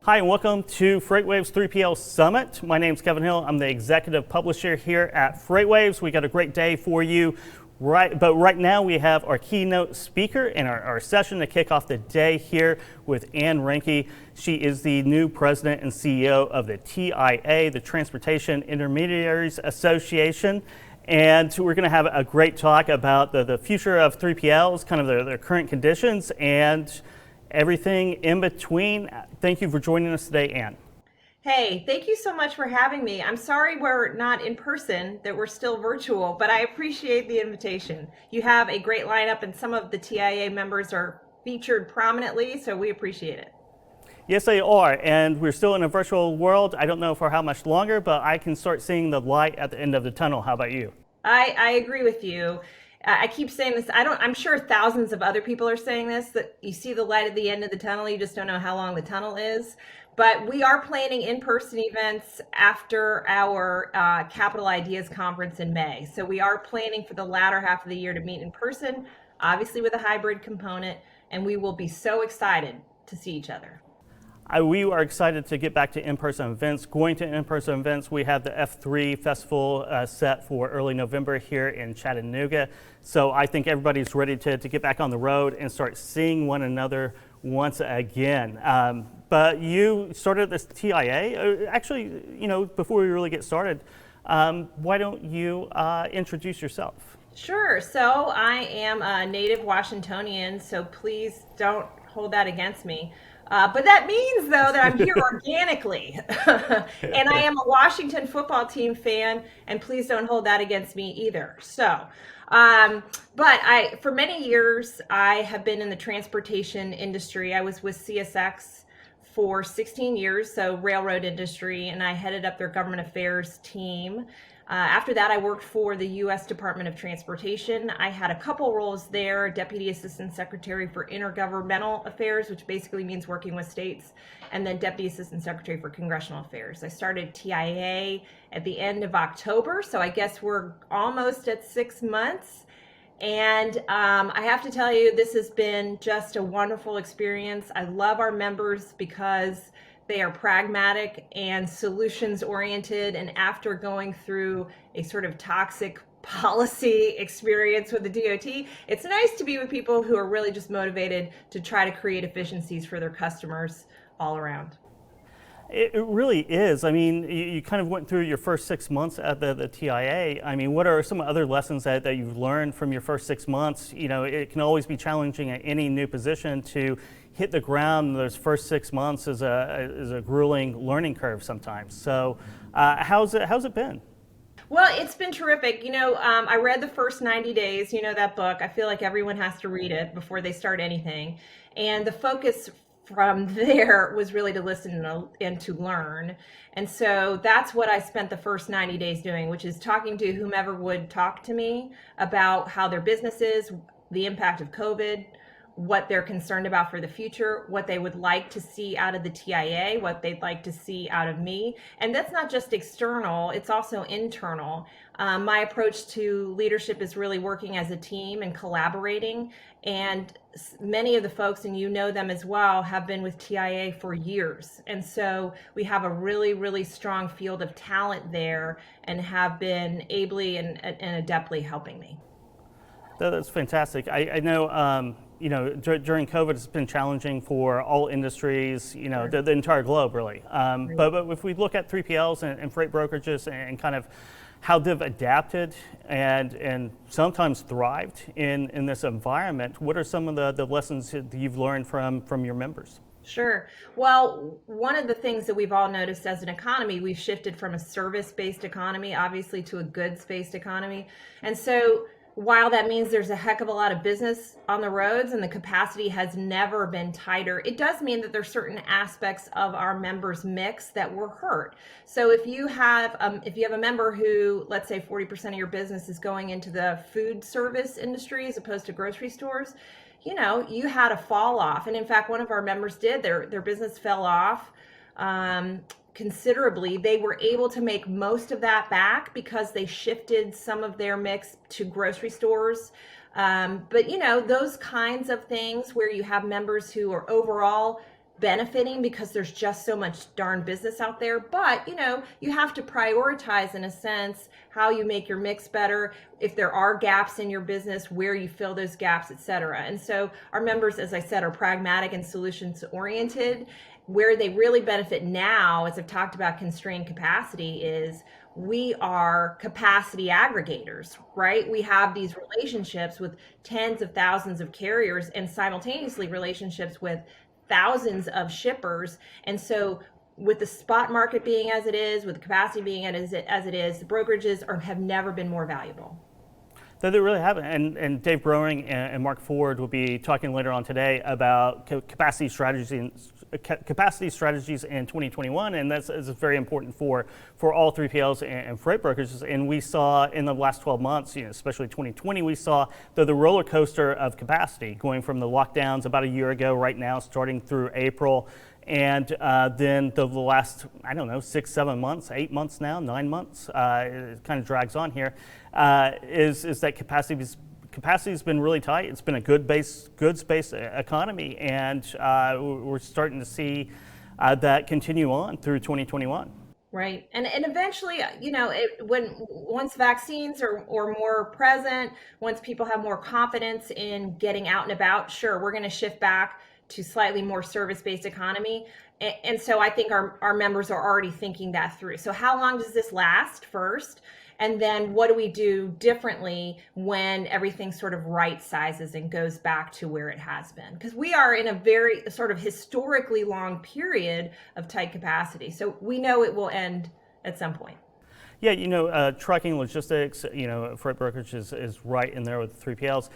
Hi, and welcome to FreightWaves 3PL Summit. My name is Kevin Hill. I'm the executive publisher here at FreightWaves. We got a great day for you. But right now we have our keynote speaker in our session to kick off the day here with Reinke. She is the new president and CEO of the TIA, the Transportation Intermediaries Association. And we're going to have a great talk about the future of 3PLs, kind of their current conditions, and everything in between. Thank you for joining us today, Ann. Hey, thank you so much for having me. I'm sorry we're not in person, that we're still virtual, but I appreciate the invitation. You have a great lineup and some of the TIA members are featured prominently, so we appreciate it. Yes, they are, and we're still in a virtual world. I don't know for how much longer, but I can start seeing the light at the end of the tunnel. How about you? I agree with you. I keep saying this. I'm sure thousands of other people are saying this, that you see the light at the end of the tunnel, you just don't know how long the tunnel is. But we are planning in-person events after our Capital Ideas Conference in May. So we are planning for the latter half of the year to meet in person, obviously with a hybrid component, and we will be so excited to see each other. We are excited to get back to in-person events. Going to in-person events, we have the F3 Festival set for early November here in Chattanooga. So I think everybody's ready to get back on the road and start seeing one another once again. But you started this TIA. Actually, before we really get started, why don't you introduce yourself? Sure. So I am a native Washingtonian, so please don't hold that against me. But that means, though, that I'm here organically. And I am a Washington football team fan, and please don't hold that against me either. So, for many years, I have been in the transportation industry. I was with CSX for 16 years, so railroad industry, and I headed up their government affairs team. After that, I worked for the U.S. Department of Transportation. I had a couple roles there, Deputy Assistant Secretary for Intergovernmental Affairs, which basically means working with states, and then Deputy Assistant Secretary for Congressional Affairs. I started TIA at the end of October, so I guess we're almost at 6 months. And I have to tell you, this has been just a wonderful experience. I love our members because they are pragmatic and solutions oriented. And after going through a sort of toxic policy experience with the DOT, it's nice to be with people who are really just motivated to try to create efficiencies for their customers all around. It really is. I mean, you kind of went through your first 6 months at the TIA. I mean, what are some other lessons that you've learned from your first 6 months? It can always be challenging at any new position to hit the ground. Those first 6 months is a grueling learning curve sometimes. So how's it been? Well, it's been terrific. I read the first 90 days, that book. I feel like everyone has to read it before they start anything. And the focus from there was really to listen and to learn. And so that's what I spent the first 90 days doing, which is talking to whomever would talk to me about how their business is, the impact of COVID, what they're concerned about for the future, what they would like to see out of the TIA, what they'd like to see out of me. And that's not just external, it's also internal. My approach to leadership is really working as a team and collaborating. And many of the folks, and you know them as well, have been with TIA for years. And so we have a really, really strong field of talent there and have been ably and adeptly helping me. That's fantastic. I know, during COVID, it's been challenging for all industries, Sure. the entire globe, really. But if we look at 3PLs and freight brokerages and kind of how they've adapted and sometimes thrived in this environment, what are some of the lessons that you've learned from your members? Sure. Well, one of the things that we've all noticed as an economy, we've shifted from a service-based economy, obviously, to a goods-based economy. And so while that means there's a heck of a lot of business on the roads and the capacity has never been tighter, it does mean that there's certain aspects of our members' mix that were hurt. So if you have a member who, let's say 40% of your business is going into the food service industry as opposed to grocery stores, you had a fall off. And in fact, one of our members did, their business fell off considerably. They were able to make most of that back because they shifted some of their mix to grocery stores. But those kinds of things where you have members who are overall benefiting because there's just so much darn business out there. But you have to prioritize, in a sense, how you make your mix better, if there are gaps in your business, where you fill those gaps, et cetera. And so our members, as I said, are pragmatic and solutions oriented. Where they really benefit now, as I've talked about constrained capacity, is we are capacity aggregators, right? We have these relationships with tens of thousands of carriers and simultaneously relationships with thousands of shippers. And so with the spot market being as it is, with the capacity being as it is, the brokerages have never been more valuable. They really haven't. And Dave Browning and Mark Ford will be talking later on today about capacity strategies in 2021, and that's is very important for all 3PLs and freight brokers. And we saw in the last 12 months, especially 2020, we saw the roller coaster of capacity going from the lockdowns about a year ago, right now, starting through April. And then the last, 6, 7 months, 8 months now, 9 months, it kind of drags on here, is that capacity has been really tight. It's been a goods-based economy, and we're starting to see that continue on through 2021. Right. And eventually, once vaccines are more present, once people have more confidence in getting out and about, sure, we're going to shift back to slightly more service-based economy. And so I think our members are already thinking that through. So how long does this last first? And then what do we do differently when everything sort of right sizes and goes back to where it has been? Because we are in a very sort of historically long period of tight capacity. So we know it will end at some point. Yeah, trucking, logistics, freight brokerage is right in there with the 3PLs.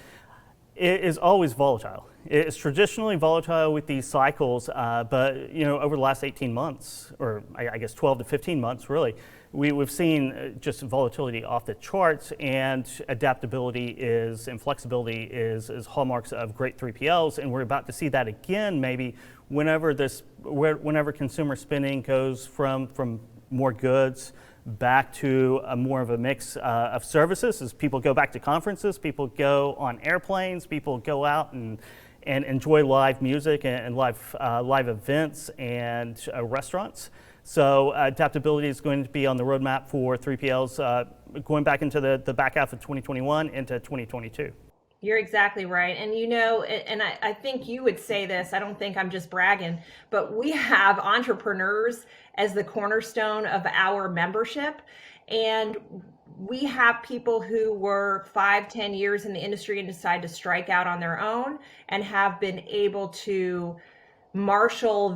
It is always volatile. It's traditionally volatile with these cycles, but over the last 18 months, or I guess 12 to 15 months, really, we've seen just volatility off the charts, and adaptability and flexibility is hallmarks of great 3PLs, and we're about to see that again, maybe whenever consumer spending goes from more goods back to more of a mix of services. As people go back to conferences, people go on airplanes, people go out and enjoy live music and live events and restaurants. So adaptability is going to be on the roadmap for 3PLs going back into the back half of 2021 into 2022. You're exactly right. And and I think you would say this, I don't think I'm just bragging, but we have entrepreneurs as the cornerstone of our membership. And we have people who were 5-10 years in the industry and decide to strike out on their own and have been able to marshal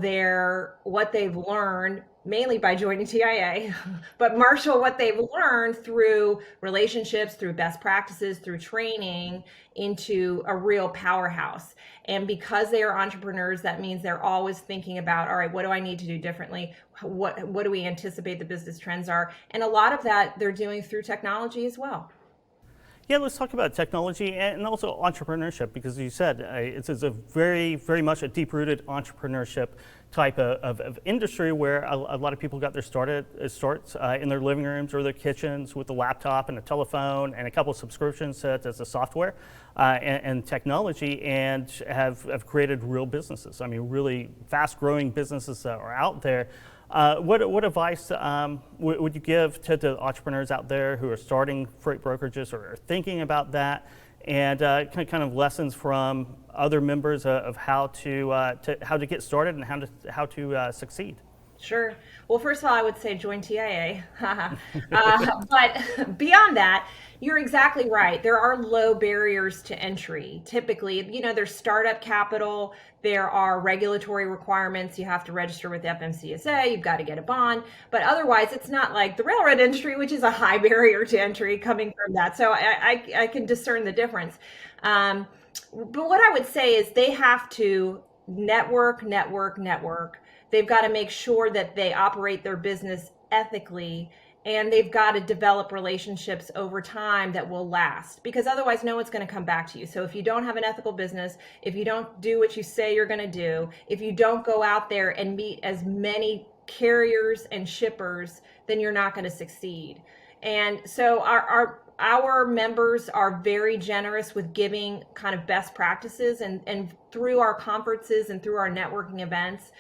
what they've learned, mainly by joining TIA, but marshal what they've learned through relationships, through best practices, through training into a real powerhouse. And because they are entrepreneurs, that means they're always thinking about, all right, what do I need to do differently? What do we anticipate the business trends are? And a lot of that they're doing through technology as well. Yeah, let's talk about technology and also entrepreneurship, because you said it's a very, very much a deep-rooted entrepreneurship type of industry where a lot of people got their starts in their living rooms or their kitchens with a laptop and a telephone and a couple of subscription sets as a software and technology, and have created real businesses. I mean, really fast-growing businesses that are out there. What advice would you give to the entrepreneurs out there who are starting freight brokerages or are thinking about that, and kind of lessons from other members of how to get started and how to succeed? Sure. Well, first of all, I would say join TIA. But beyond that, you're exactly right. There are low barriers to entry. Typically, there's startup capital, there are regulatory requirements. You have to register with the FMCSA, you've got to get a bond. But otherwise, it's not like the railroad industry, which is a high barrier to entry coming from that. So I can discern the difference. But what I would say is they have to network. They've got to make sure that they operate their business ethically, and they've got to develop relationships over time that will last, because otherwise no one's going to come back to you. So if you don't have an ethical business, if you don't do what you say you're going to do, if you don't go out there and meet as many carriers and shippers, then you're not going to succeed. And so our members are very generous with giving kind of best practices, and through our conferences and through our networking events,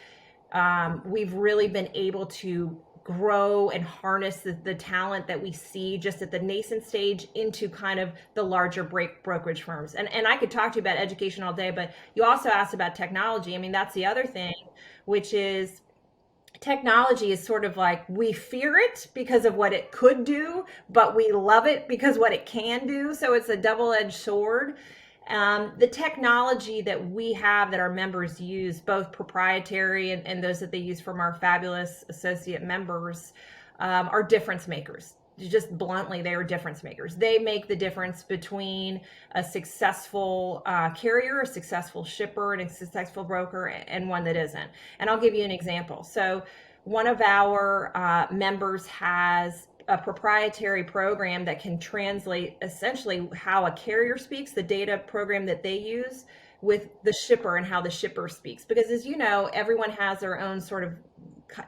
we've really been able to grow and harness the talent that we see just at the nascent stage into kind of the larger brokerage firms. And I could talk to you about education all day, but you also asked about technology. I mean, that's the other thing, which is technology is sort of like, we fear it because of what it could do, but we love it because what it can do. So it's a double-edged sword. The technology that we have that our members use, both proprietary and those that they use from our fabulous associate members, are difference makers. Just bluntly, they are difference makers. They make the difference between a successful carrier, a successful shipper, and a successful broker, and one that isn't. And I'll give you an example. So one of our members has a proprietary program that can translate essentially how a carrier speaks, the data program that they use, with the shipper and how the shipper speaks. Because as you know, everyone has their own sort of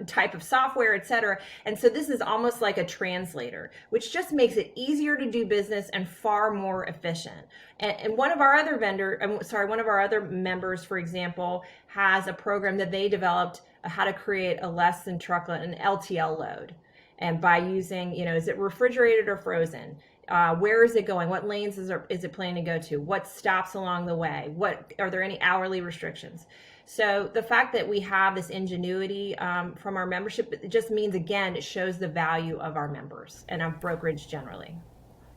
type of software, et cetera. And so this is almost like a translator, which just makes it easier to do business and far more efficient. And one of our other one of our other members, for example, has a program that they developed, how to create a less than truckload, an LTL load. And by using, is it refrigerated or frozen? Where is it going? What lanes is it planning to go to? What stops along the way? Are there any hourly restrictions? So the fact that we have this ingenuity from our membership, it just means, again, it shows the value of our members and of brokerage generally.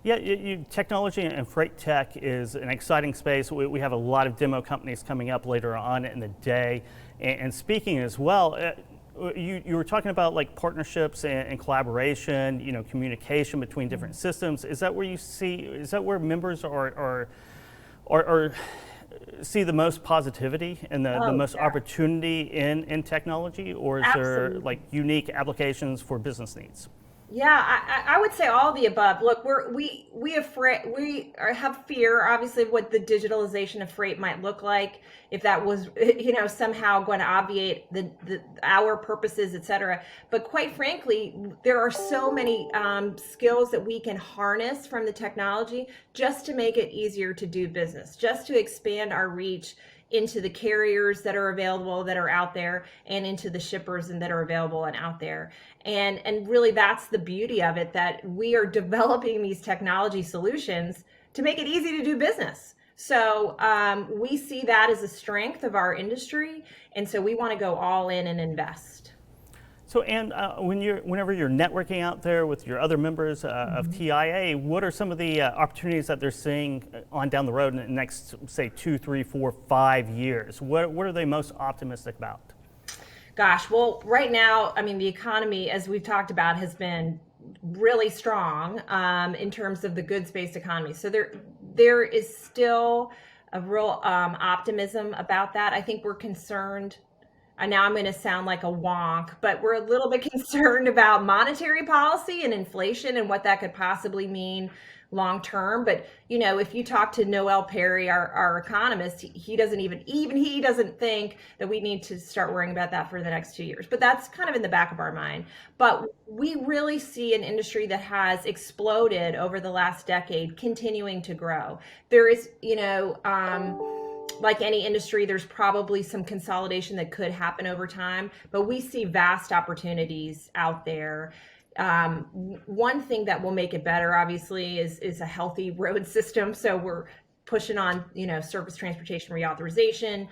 Yeah, technology and freight tech is an exciting space. We have a lot of demo companies coming up later on in the day. And speaking as well, you were talking about like partnerships and collaboration, communication between different systems. Is that where you see? Is that where members are see the most positivity and the most opportunity in technology, or is there like unique applications for business needs? Yeah, I would say all of the above. Look, we have fear, obviously, of what the digitalization of freight might look like if that was, somehow going to obviate our purposes, et cetera. But quite frankly, there are so many skills that we can harness from the technology just to make it easier to do business, just to expand our reach into the carriers that are available, that are out there, and into the shippers and that are available and out there. And really that's the beauty of it, that we are developing these technology solutions to make it easy to do business. So we see that as a strength of our industry, and so we want to go all in and invest. So, Ann, whenever you're networking out there with your other members of TIA, what are some of the opportunities that they're seeing on down the road in the next, say, 2, 3, 4, 5 years? What are they most optimistic about? Gosh, well, right now, I mean, the economy, as we've talked about, has been really strong in terms of the goods-based economy. So there is still a real optimism about that. I think we're concerned. And now I'm going to sound like a wonk, but we're a little bit concerned about monetary policy and inflation and what that could possibly mean long term. But if you talk to Noel Perry, our economist, he doesn't even he doesn't think that we need to start worrying about that for the next 2 years. But that's kind of in the back of our mind. But we really see an industry that has exploded over the last decade continuing to grow. There is, like any industry, there's probably some consolidation that could happen over time, but we see vast opportunities out there. One thing that will make it better, obviously, is a healthy road system. So we're pushing on, surface transportation reauthorization,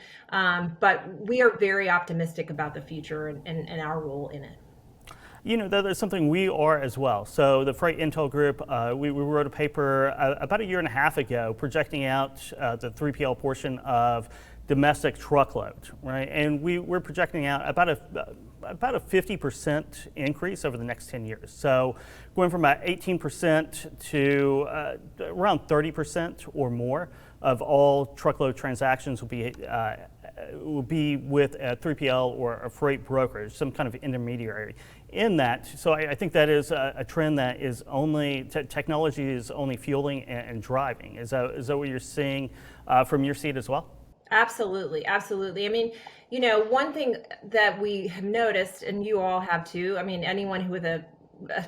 but we are very optimistic about the future and our role in it. There's something we are as well. So the Freight Intel Group, we wrote a paper about 1.5 years ago projecting out the 3PL portion of domestic truckload, right? And we're projecting out about a 50% increase over the next 10 years. So going from about 18% to around 30% or more of all truckload transactions will be with a 3PL or a freight brokerage, some kind of intermediary in that. So I think that is a trend that is technology is only fueling and driving. Is that what you're seeing from your seat as well? Absolutely. I mean, one thing that we have noticed, and you all have too, I mean, anyone who with a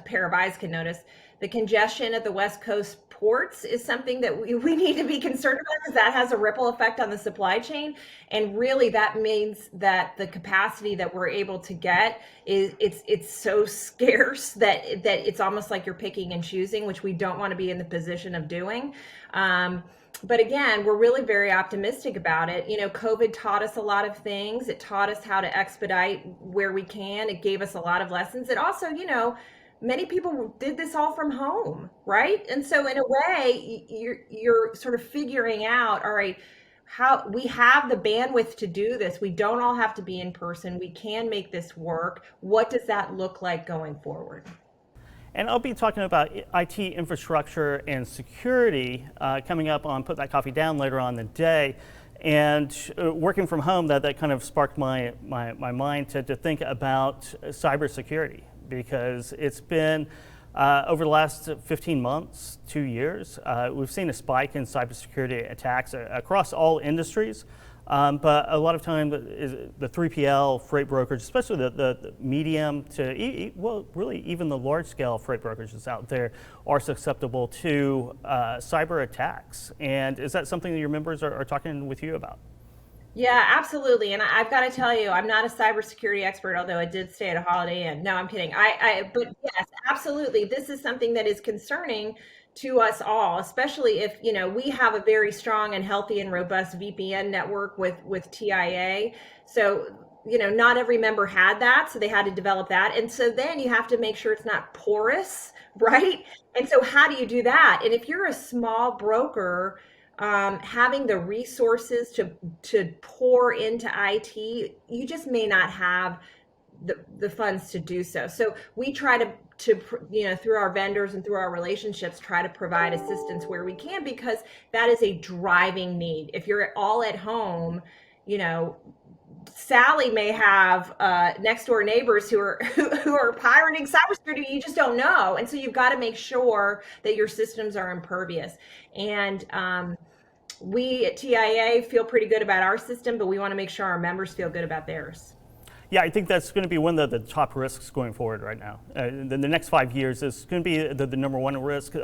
pair of eyes can notice, The congestion at the West Coast ports is something that we need to be concerned about, because that has a ripple effect on the supply chain. And really that means that the capacity that we're able to get is it's so scarce that it's almost like you're picking and choosing, which we don't want to be in the position of doing. But again, we're really very optimistic about it. COVID taught us a lot of things. It taught us how to expedite where we can. It gave us a lot of lessons. It also, many people did this all from home, right? And so in a way, you're sort of figuring out, all right, how we have the bandwidth to do this. We don't all have to be in person. We can make this work. What does that look like going forward? And I'll be talking about IT infrastructure and security coming up on Put That Coffee Down later on in the day. And working from home, that kind of sparked my mind to think about cybersecurity, because it's been over the last 15 months, 2 years, we've seen a spike in cybersecurity attacks across all industries. But a lot of time, the 3PL freight brokerage, especially the medium to, well, really even the large scale freight brokerages out there, are susceptible to cyber attacks. And is that something that your members are talking with you about? Yeah, absolutely. And I've got to tell you, I'm not a cybersecurity expert, although I did stay at a Holiday Inn. No, I'm kidding. But yes, absolutely. This is something that is concerning to us all, especially if, we have a very strong and healthy and robust VPN network with TIA. So, not every member had that. So they had to develop that. And so then you have to make sure it's not porous, right? And so how do you do that? And if you're a small broker, having the resources to pour into IT, you just may not have the funds to do so. So we try to through our vendors and through our relationships, try to provide assistance where we can, because that is a driving need. If you're all at home, Sally may have next door neighbors who are pirating cybersecurity. You just don't know, and so you've got to make sure that your systems are impervious. And we at TIA feel pretty good about our system, but we want to make sure our members feel good about theirs. Yeah, I think that's going to be one of the top risks going forward right now. The next 5 years is going to be the number one risk.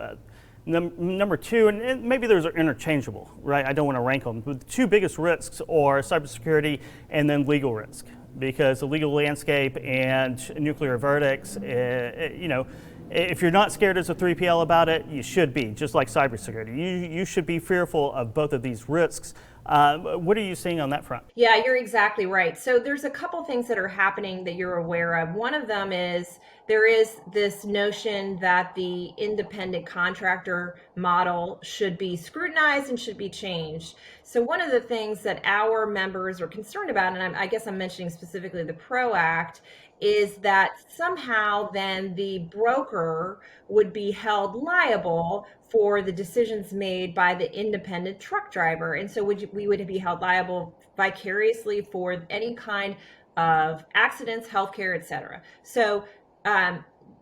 Number two, and maybe those are interchangeable, right? I don't want to rank them. But the two biggest risks are cybersecurity and then legal risk, because the legal landscape and nuclear verdicts, if you're not scared as a 3PL about it, you should be, just like cybersecurity. You should be fearful of both of these risks. What are you seeing on that front? Yeah, you're exactly right. So there's a couple things that are happening that you're aware of. One of them is there is this notion that the independent contractor model should be scrutinized and should be changed. So one of the things that our members are concerned about, and I guess I'm mentioning specifically the PRO Act, is that somehow then the broker would be held liable for the decisions made by the independent truck driver. And so we would be held liable vicariously for any kind of accidents, healthcare, et cetera. So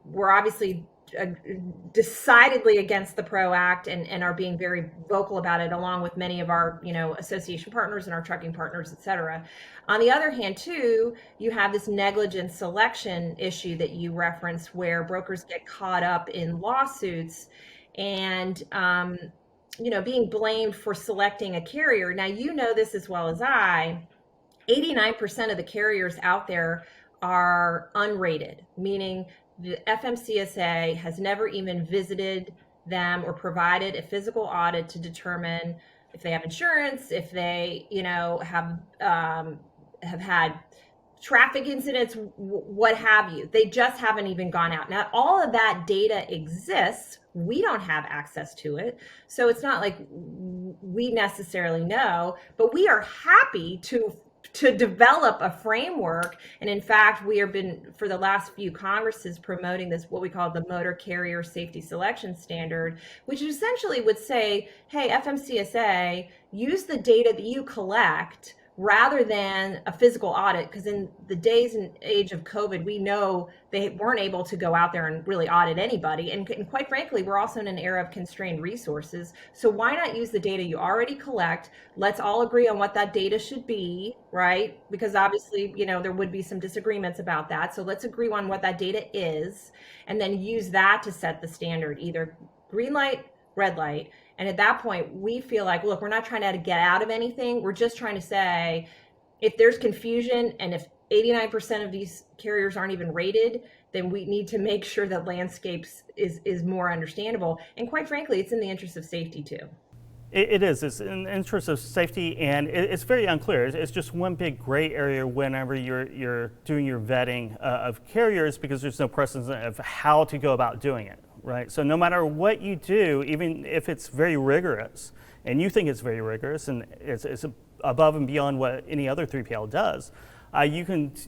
we're obviously decidedly against the PRO Act and are being very vocal about it, along with many of our association partners and our trucking partners, et cetera. On the other hand, too, you have this negligent selection issue that you referenced, where brokers get caught up in lawsuits and being blamed for selecting a carrier. Now, this as well as I, 89% of the carriers out there are unrated, meaning the FMCSA has never even visited them or provided a physical audit to determine if they have insurance, if they, have had traffic incidents, what have you. They just haven't even gone out. Now, all of that data exists. We don't have access to it. So it's not like we necessarily know, but we are happy to develop a framework. And in fact, we have been, for the last few Congresses, promoting this, what we call the Motor Carrier Safety Selection Standard, which essentially would say, hey, FMCSA, use the data that you collect rather than a physical audit, because in the days and age of COVID, we know they weren't able to go out there and really audit anybody. And quite frankly, we're also in an era of constrained resources. So why not use the data you already collect? Let's all agree on what that data should be, right? Because obviously, there would be some disagreements about that. So let's agree on what that data is, and then use that to set the standard, either green light, red light. And at that point, we feel like, look, we're not trying to get out of anything. We're just trying to say, if there's confusion and if 89% of these carriers aren't even rated, then we need to make sure that landscapes is more understandable. And quite frankly, it's in the interest of safety too. It is. It's in the interest of safety, and it's very unclear. It's just one big gray area whenever you're doing your vetting of carriers, because there's no precedent of how to go about doing it. Right. So no matter what you do, even if it's very rigorous, and you think it's very rigorous, and it's above and beyond what any other 3PL does,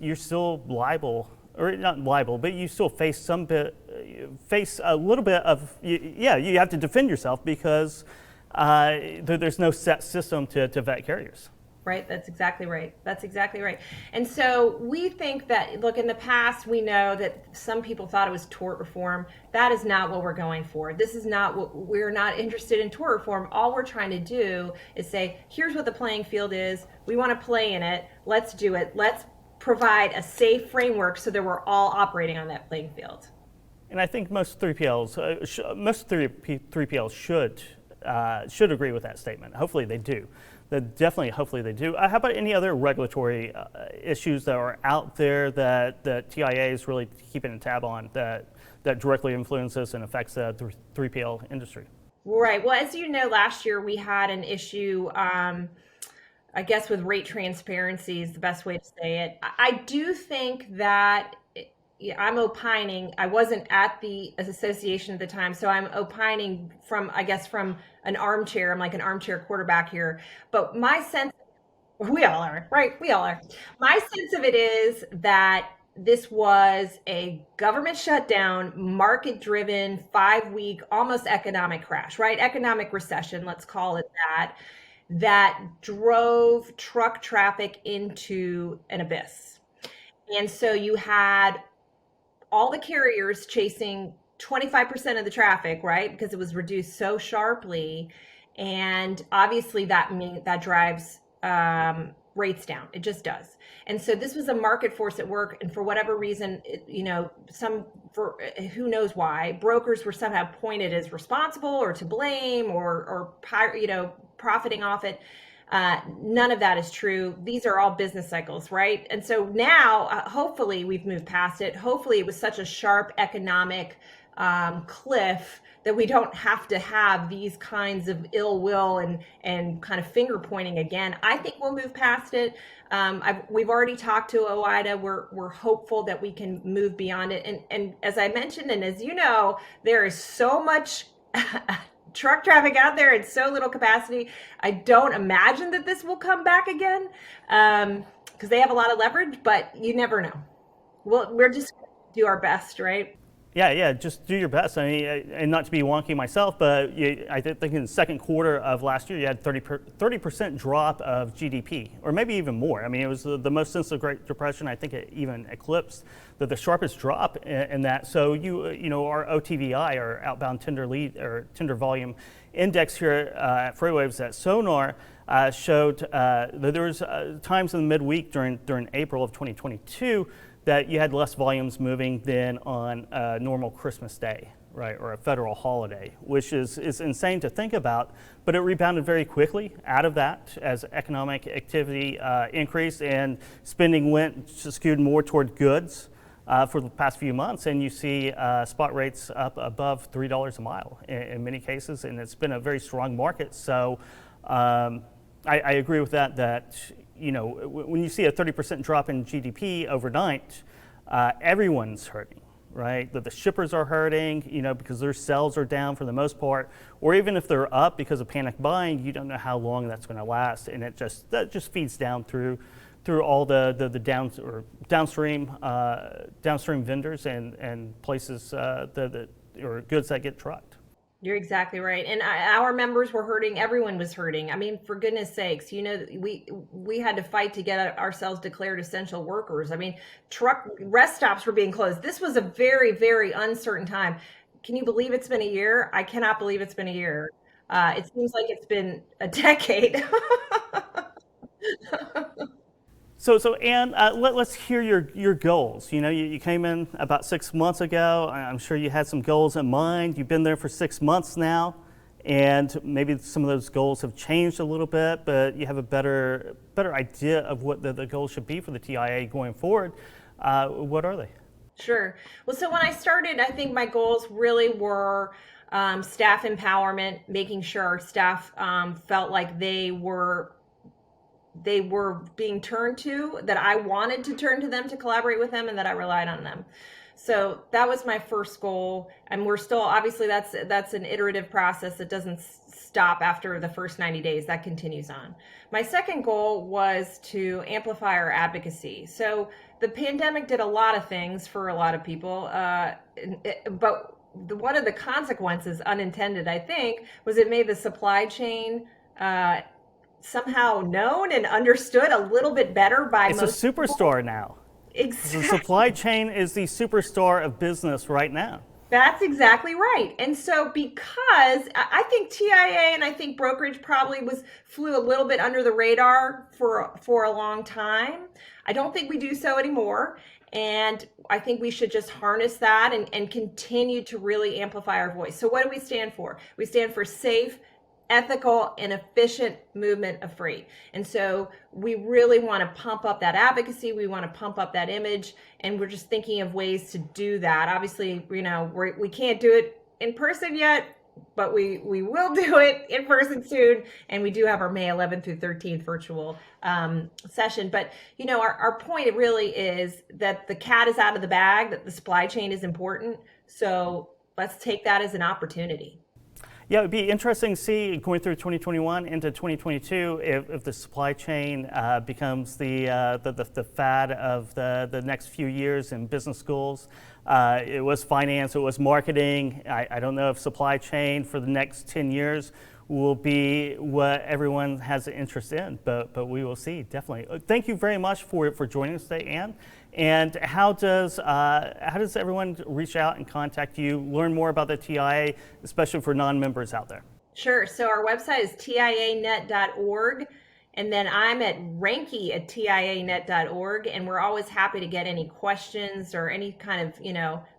you're still liable, or not liable, but you still face a little bit of, you have to defend yourself because there's no set system to vet carriers. Right, that's exactly right. That's exactly right. And so we think that, look, in the past, we know that some people thought it was tort reform. That is not what we're going for. This is not what we're not interested in tort reform. All we're trying to do is say, here's what the playing field is. We want to play in it. Let's do it. Let's provide a safe framework so that we're all operating on that playing field. And I think most 3PLs, most 3PLs should agree with that statement. Hopefully they do. Hopefully they do. How about any other regulatory issues that are out there that TIA is really keeping a tab on that directly influences and affects the 3PL industry? Right. Well, as you know, last year we had an issue, I guess, with rate transparency is the best way to say it. I do think that I'm opining. I wasn't at the association at the time, so I'm opining from an armchair. I'm like an armchair quarterback here. But my sense, we all are, right? We all are. My sense of it is that this was a government shutdown, market-driven, 5-week, almost economic crash, right? Economic recession, let's call it that drove truck traffic into an abyss. And so you had all the carriers chasing 25% of the traffic, right? Because it was reduced so sharply. And obviously that drives rates down. It just does. And so this was a market force at work. And for whatever reason, who knows why, brokers were somehow pointed as responsible or to blame or profiting off it. None of that is true. These are all business cycles, right? And so now, hopefully, we've moved past it. Hopefully, it was such a sharp economic cliff that we don't have to have these kinds of ill will and kind of finger pointing again. I think we'll move past it. We've already talked to OIDA. We're hopeful that we can move beyond it. And as I mentioned, and as you know, there is so much truck traffic out there and so little capacity. I don't imagine that this will come back again because they have a lot of leverage, but you never know. We're just going to do our best, right? Yeah, just do your best. I mean, and not to be wonky myself, but I think in the second quarter of last year, you had 30% drop of GDP, or maybe even more. I mean, it was the most since the Great Depression. I think it even eclipsed the sharpest drop in that. So our OTVI, or outbound tender lead or tender volume index here at FreightWaves at Sonar, showed that there was times in the midweek during April of 2022 that you had less volumes moving than on a normal Christmas day, right, or a federal holiday, which is insane to think about, but it rebounded very quickly out of that as economic activity increased and spending went skewed more toward goods for the past few months, and you see spot rates up above $3 a mile in many cases, and it's been a very strong market. So I agree with that when you see a 30% drop in GDP overnight, everyone's hurting, right? The shippers are hurting, because their sales are down for the most part, or even if they're up because of panic buying, you don't know how long that's going to last, and that just feeds down through all the downstream vendors and places or goods that get trucked. You're exactly right. And our members were hurting. Everyone was hurting. I mean, for goodness sakes, we had to fight to get ourselves declared essential workers. I mean, truck rest stops were being closed. This was a very, very uncertain time. Can you believe it's been a year? I cannot believe it's been a year. It seems like it's been a decade. So Ann, let's hear your goals. You came in about 6 months ago. I'm sure you had some goals in mind. You've been there for 6 months now, and maybe some of those goals have changed a little bit, but you have a better idea of what the goals should be for the TIA going forward. What are they? Sure. Well, so when I started, I think my goals really were staff empowerment, making sure our staff felt like they were being turned to, that I wanted to turn to them to collaborate with them, and that I relied on them. So that was my first goal, and we're still, obviously that's an iterative process that doesn't stop after the first 90 days. That continues on. My second goal was to amplify our advocacy. So the pandemic did a lot of things for a lot of people, but one of the consequences, unintended, I think, was it made the supply chain somehow known and understood a little bit better by It's most a superstore now. Exactly. The supply chain is the superstar of business right now. That's exactly right. And so because I think TIA and I think brokerage probably flew a little bit under the radar for a long time. I don't think we do so anymore. And I think we should just harness that and continue to really amplify our voice. So what do we stand for? We stand for safe, ethical, and efficient movement of freight. And so we really want to pump up that advocacy. We want to pump up that image. And we're just thinking of ways to do that. Obviously, we can't do it in person yet, but we will do it in person soon. And we do have our May 11th through 13th virtual session. But, our point really is that the cat is out of the bag, that the supply chain is important. So let's take that as an opportunity. Yeah, it would be interesting to see going through 2021 into 2022 if the supply chain becomes the fad of the next few years in business schools. It was finance, it was marketing. I don't know if supply chain for the next 10 years will be what everyone has an interest in, but we will see, definitely. Thank you very much for joining us today, Ann. And how does everyone reach out and contact you, learn more about the TIA, especially for non-members out there? Sure. So our website is tianet.org. And then I'm at Reinke at tianet.org. And we're always happy to get any questions or any kind of,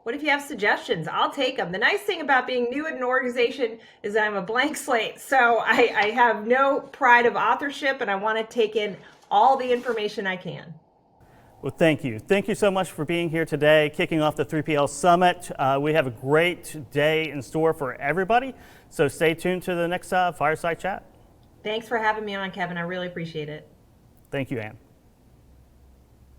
what if you have suggestions? I'll take them. The nice thing about being new in an organization is that I'm a blank slate. So I have no pride of authorship, and I want to take in all the information I can. Well, thank you. Thank you so much for being here today, kicking off the 3PL Summit. We have a great day in store for everybody. So stay tuned to the next Fireside Chat. Thanks for having me on, Kevin. I really appreciate it. Thank you, Ann.